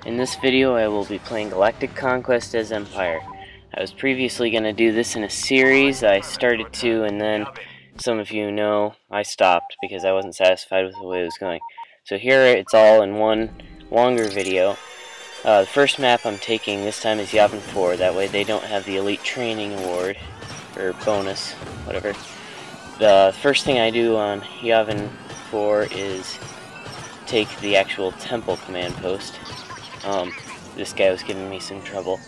In this video I will be playing Galactic Conquest as Empire. I was previously going to do this in a series. I started to, and then some of you know I stopped because I wasn't satisfied with the way it was going. So here it's all in one longer video. The first map I'm taking this time is Yavin 4, that way they don't have the Elite Training Award, or bonus, whatever. The first thing I do on Yavin 4 is take the actual temple command post. This guy was giving me some trouble,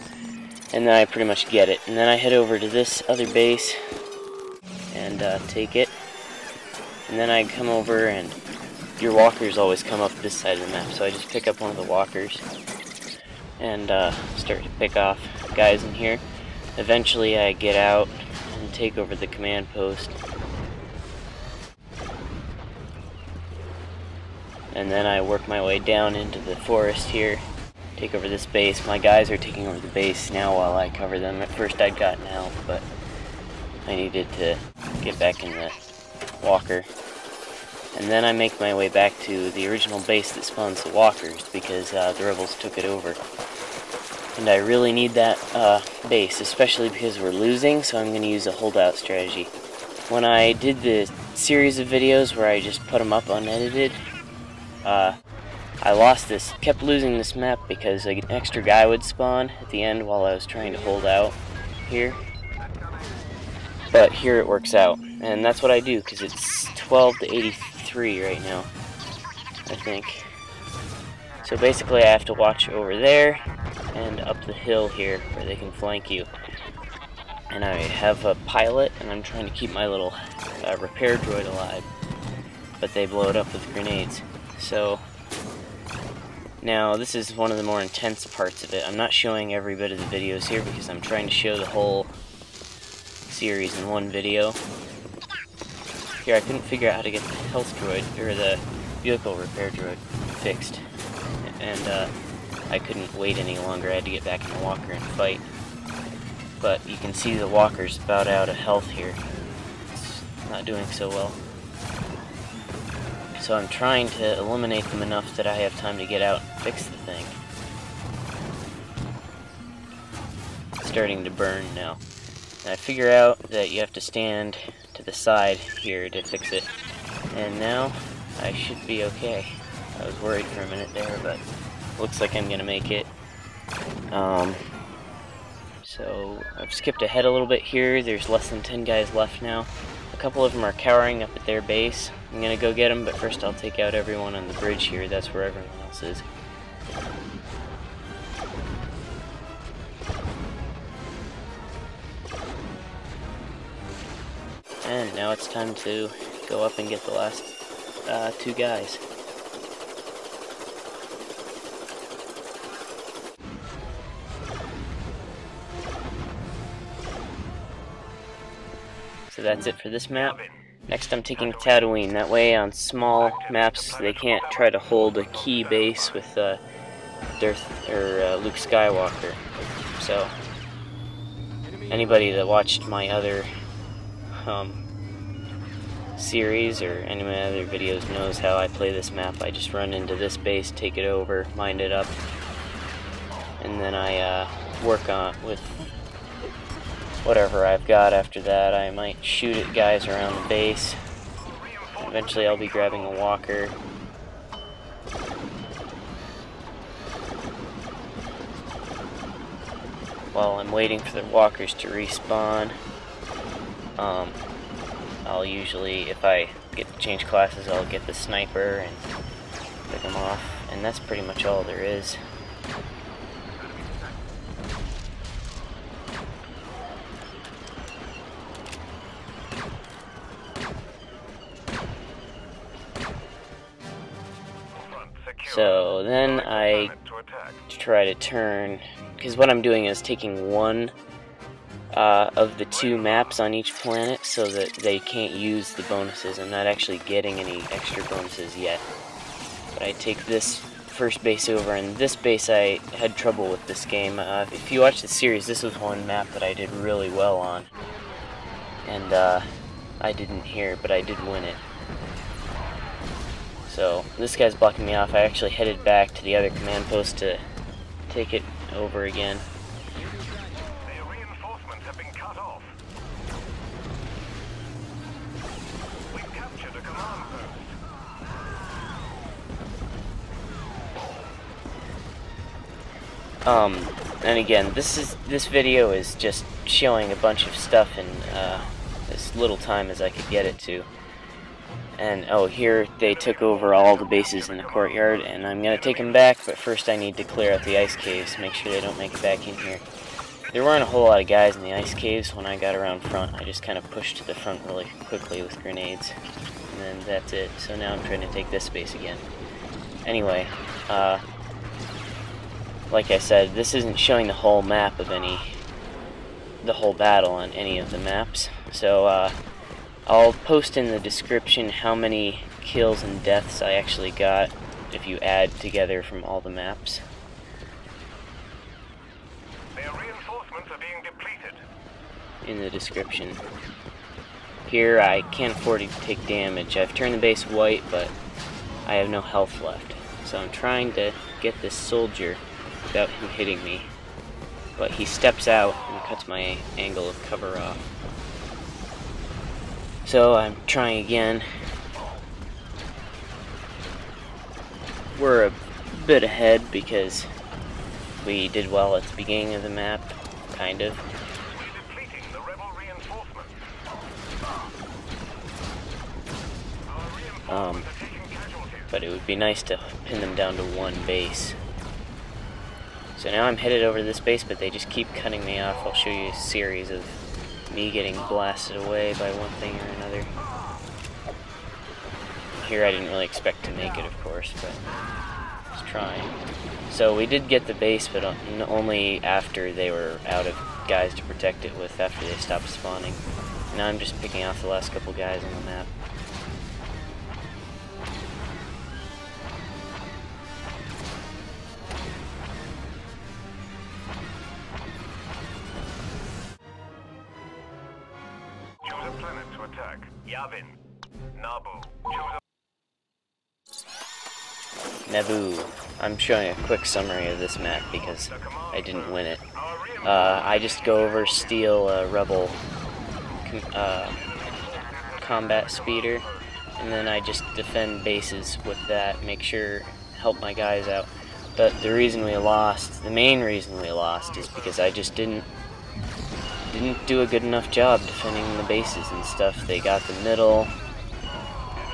and then I pretty much get it. And then I head over to this other base and take it, and then I come over, and your walkers always come up this side of the map, so I just pick up one of the walkers and start to pick off guys in here. Eventually I get out and take over the command post, and then I work my way down into the forest here, take over this base. My guys are taking over the base now while I cover them. At first I'd gotten out, but I needed to get back in the walker. And then I make my way back to the original base that spawns the walkers, because the rebels took it over. And I really need that base, especially because we're losing, so I'm going to use a holdout strategy. When I did the series of videos where I just put them up unedited, I lost this, kept losing this map because an extra guy would spawn at the end while I was trying to hold out here. But here it works out, and that's what I do, because it's 12 to 83 right now, I think. So basically I have to watch over there and up the hill here where they can flank you. And I have a pilot, and I'm trying to keep my little repair droid alive, but they blow it up with grenades. So now this is one of the more intense parts of it. I'm not showing every bit of the videos here because I'm trying to show the whole series in one video. Here I couldn't figure out how to get the health droid, or the vehicle repair droid, fixed, and I couldn't wait any longer. I had to get back in the walker and fight. But you can see the walker's about out of health here. It's not doing so well. So I'm trying to eliminate them enough that I have time to get out and fix the thing. It's starting to burn now. And I figure out that you have to stand to the side here to fix it. And now I should be okay. I was worried for a minute there, but looks like I'm gonna make it. So I've skipped ahead a little bit here. There's less than 10 guys left now. A couple of them are cowering up at their base. I'm gonna go get them, but first I'll take out everyone on the bridge here. That's where everyone else is. And now it's time to go up and get the last two guys. So that's it for this map. Next I'm taking Tatooine. That way on small maps they can't try to hold a key base with Darth or Luke Skywalker. So anybody that watched my other series or any of my other videos knows how I play this map. I just run into this base, take it over, mine it up, and then I work on with whatever I've got after that. I might shoot at guys around the base. Eventually I'll be grabbing a walker. While I'm waiting for the walkers to respawn, I'll usually, if I get to change classes, I'll get the sniper and pick them off. And that's pretty much all there is. So then I try to turn, because what I'm doing is taking one of the two maps on each planet so that they can't use the bonuses. I'm not actually getting any extra bonuses yet. But I take this first base over, and this base I had trouble with this game. If you watch the series, this was one map that I did really well on. And I didn't here, but I did win it. So this guy's blocking me off. I actually headed back to the other command post to take it over again. Their reinforcements have been cut off. We've captured a command post. And again, this video is just showing a bunch of stuff in as little time as I could get it to. And oh, here they took over all the bases in the courtyard, and I'm gonna take them back, but first I need to clear out the ice caves, make sure they don't make it back in here. There weren't a whole lot of guys in the ice caves when I got around front. I just kind of pushed to the front really quickly with grenades, and then that's it. So now I'm trying to take this base again. Anyway, like I said, this isn't showing the whole map of the whole battle on any of the maps. So I'll post in the description how many kills and deaths I actually got if you add together from all the maps. Their reinforcements are being depleted. In the description. Here I can't afford to take damage. I've turned the base white, but I have no health left. So I'm trying to get this soldier without him hitting me. But he steps out and cuts my angle of cover off. So I'm trying again. We're a bit ahead because we did well at the beginning of the map, kind of. We're depleting the rebel reinforcements. Our reinforcements are taking casualties. But it would be nice to pin them down to one base. So now I'm headed over to this base, but they just keep cutting me off. I'll show you a series of me getting blasted away by one thing or another. Here I didn't really expect to make it, of course, but just trying. So we did get the base, but only after they were out of guys to protect it with, after they stopped spawning. Now I'm just picking off the last couple guys on the map. Choose a planet to attack. Yavin. Nabu. Choose Naboo. I'm showing a quick summary of this map because I didn't win it. I just go over, steal a rebel combat speeder, and then I just defend bases with that, make sure, help my guys out. But the reason we lost, the main reason we lost, is because I just didn't do a good enough job defending the bases and stuff. They got the middle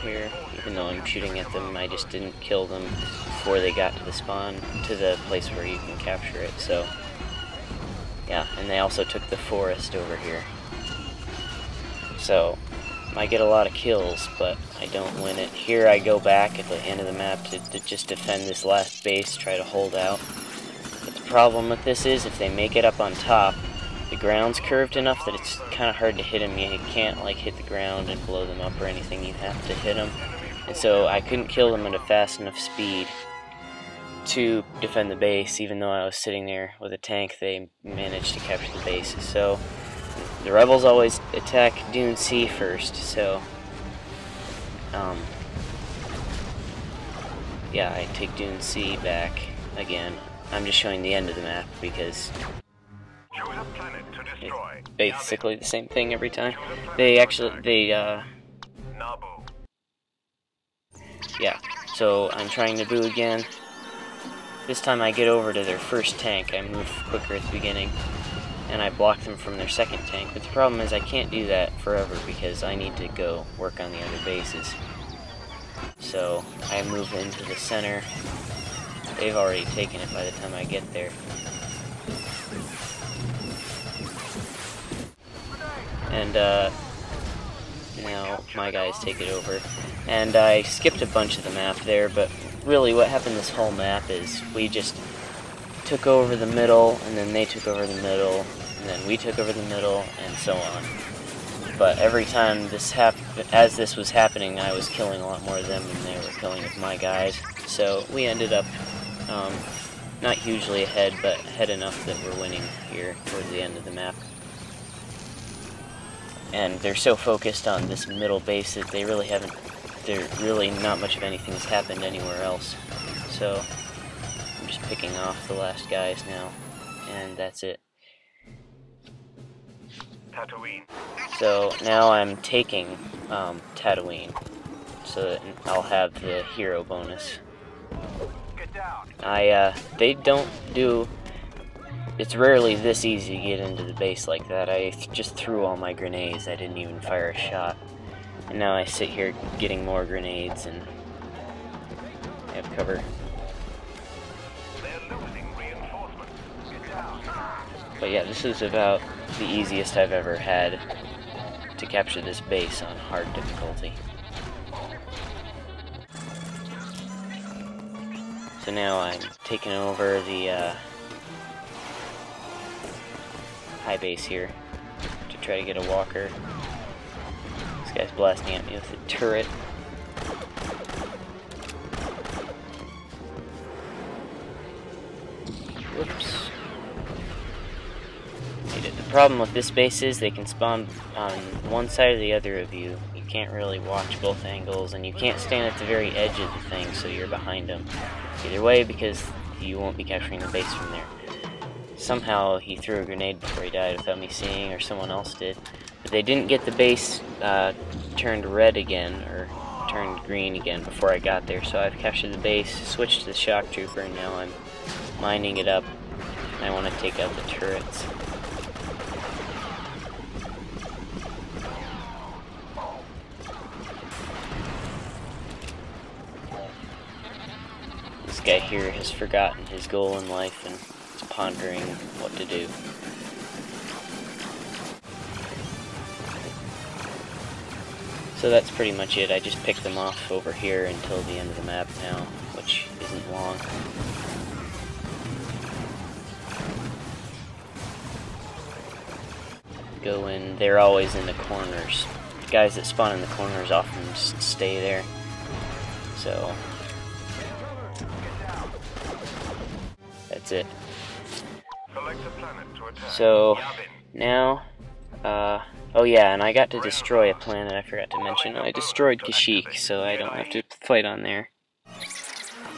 here, even though I'm shooting at them, I just didn't kill them before they got to the spawn, to the place where you can capture it. So yeah, and they also took the forest over here. So I get a lot of kills, but I don't win it. Here I go back at the end of the map to just defend this last base, try to hold out. But the problem with this is, if they make it up on top, the ground's curved enough that it's kind of hard to hit them. You can't like hit the ground and blow them up or anything. You have to hit them. And so I couldn't kill them at a fast enough speed to defend the base. Even though I was sitting there with a tank, they managed to capture the base. So the rebels always attack Dune C first. So yeah, I take Dune C back again. I'm just showing the end of the map because it's basically the same thing every time. Yeah, so I'm trying Naboo again. This time I get over to their first tank. I move quicker at the beginning, and I block them from their second tank. But the problem is I can't do that forever because I need to go work on the other bases. So I move into the center. They've already taken it by the time I get there. And now my guys take it over. And I skipped a bunch of the map there, but really what happened this whole map is we just took over the middle, and then they took over the middle, and then we took over the middle, and so on. But every time this as this was happening, I was killing a lot more of them than they were killing of my guys. So we ended up not hugely ahead, but ahead enough that we're winning here towards the end of the map. And they're so focused on this middle base that they really haven't, not much of anything has happened anywhere else. So I'm just just picking off the last guys now, and that's it. Tatooine. So now I'm taking Tatooine, so that I'll have the hero bonus. Get down. They don't do. It's rarely this easy to get into the base like that. I just threw all my grenades. I didn't even fire a shot, and now I sit here getting more grenades and have cover. They're losing reinforcements. Get down. But yeah, this is about the easiest I've ever had to capture this base on hard difficulty. So now I'm taking over the high base here to try to get a walker. This guy's blasting at me with a turret. Whoops. The problem with this base is they can spawn on one side or the other of you. You can't really watch both angles, and you can't stand at the very edge of the thing, so you're behind them. Either way, because you won't be capturing the base from there. Somehow he threw a grenade before he died without me seeing, or someone else did. But they didn't get the base turned red again, or turned green again before I got there, so I've captured the base, switched to the shock trooper, and now I'm mining it up. I want to take out the turrets. This guy here has forgotten his goal in life and is pondering what to do. So that's pretty much it. I just picked them off over here until the end of the map now, which isn't long. Go in, they're always in the corners. The guys that spawn in the corners often just stay there. So that's it. So now, oh yeah, and I got to destroy a planet I forgot to mention. I destroyed Kashyyyk, so I don't have to fight on there.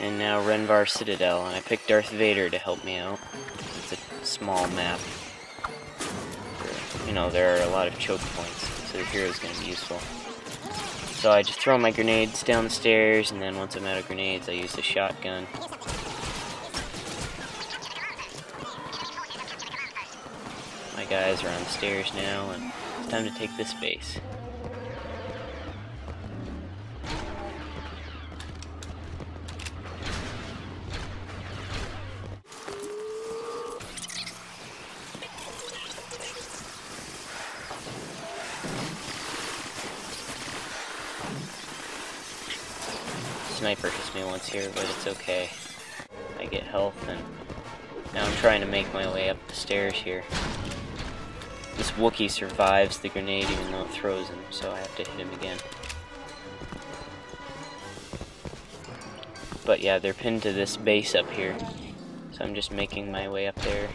And now Renvar Citadel, and I picked Darth Vader to help me out. It's a small map. You know, there are a lot of choke points, so the hero's going to be useful. So I just throw my grenades down the stairs, and then once I'm out of grenades, I use the shotgun. My guys are on the stairs now, and it's time to take this base. Sniper hits me once here, but it's okay. I get health, and now I'm trying to make my way up the stairs here. This Wookiee survives the grenade even though it throws him, so I have to hit him again. But yeah, they're pinned to this base up here, so I'm just making my way up there.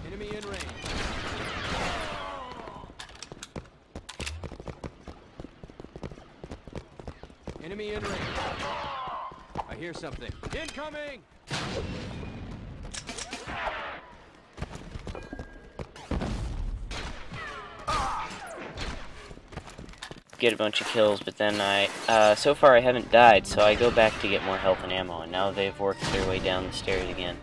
Enemy in range. Enemy in range. I hear something. Incoming! Get a bunch of kills, but then so far I haven't died, so I go back to get more health and ammo, and now they've worked their way down the stairs again.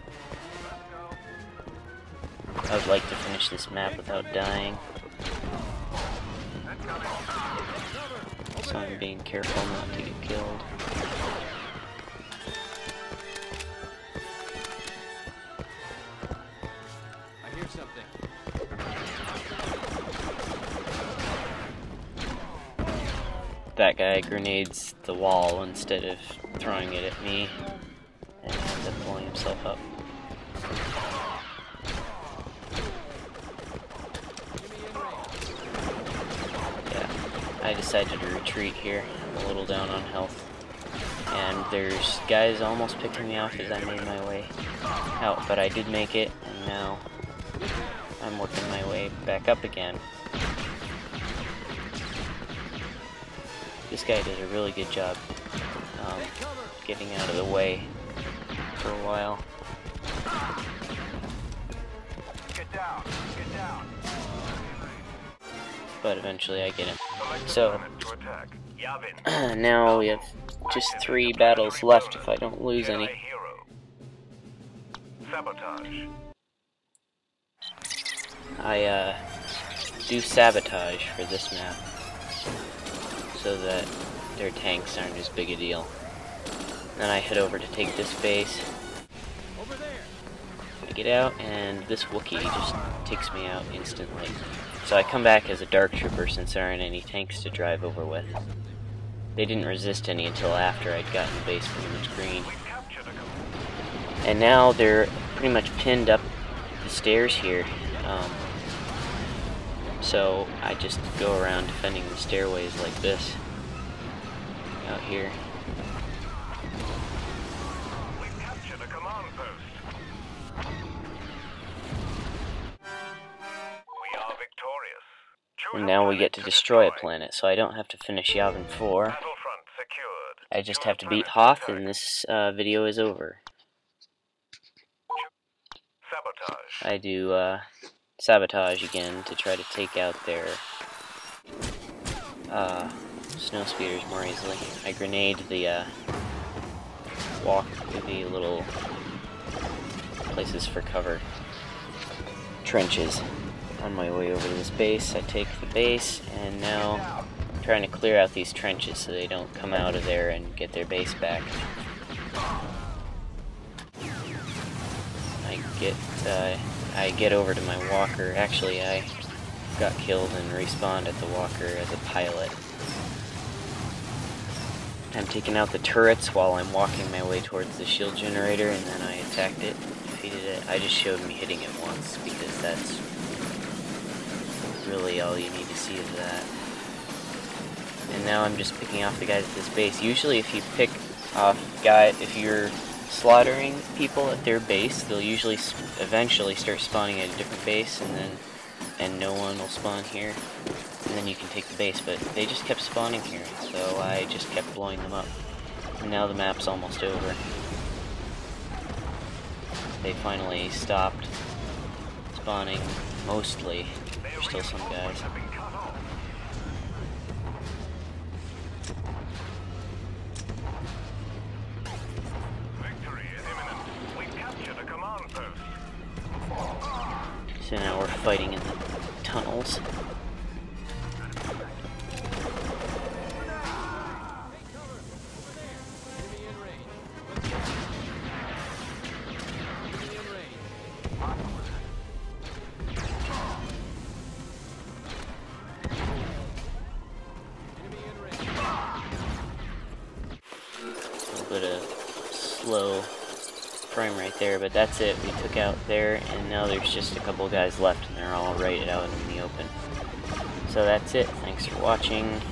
I would like to finish this map without dying, so I'm being careful not to get killed. I hear something. That guy grenades the wall instead of throwing it at me, and ends up blowing himself up. Yeah, I decided to retreat here. I'm a little down on health. And there's guys almost picking me off as I made my way out, but I did make it, and now I'm working my way back up again. This guy did a really good job getting out of the way for a while. Get down. Get down. But eventually I get him. Select a So planet to attack. Yavin. now we have just 3 battles left if I don't lose any. Jedi hero. Sabotage. I do sabotage for this map so that their tanks aren't as big a deal. Then I head over to take this base. Over there. I get out and this Wookiee just takes me out instantly. So I come back as a Dark Trooper since there aren't any tanks to drive over with. They didn't resist any until after I'd gotten the base pretty much green. We've captured a And now they're pretty much pinned up the stairs here. So I just go around defending the stairways like this out here. We've captured a command post. We are victorious. Choose And a now we get planet to destroy a destroy. planet, so I don't have to finish Yavin 4. Battlefront secured. I just Choose have a to beat planet Hoth to and attack. this video is over. Sabotage. I do sabotage again to try to take out their snow speeders more easily. I grenade the the little places for cover trenches on my way over to this base. I take the base and now I'm trying to clear out these trenches so they don't come out of there and get their base back. I get over to my walker. Actually, I got killed and respawned at the walker as a pilot. I'm taking out the turrets while I'm walking my way towards the shield generator, and then I attacked it, defeated it. I just showed me hitting it once because that's really all you need to see of that. And now I'm just picking off the guys at this base. Usually if you pick off if you're slaughtering people at their base, they'll usually eventually start spawning at a different base, and no one will spawn here, and then you can take the base. But they just kept spawning here, so I just kept blowing them up. And now the map's almost over. They finally stopped spawning, mostly. There's still some guys. Have been cut off. Victory is imminent. We've captured a command post. So now we're fighting in the tunnels. Enemy in range. Let's go. Enemy in range. Enemy in range. A little bit of slow frame right there, but that's it. We took out there, and now there's just a couple guys left, and they're all right out in the open. So that's it. Thanks for watching.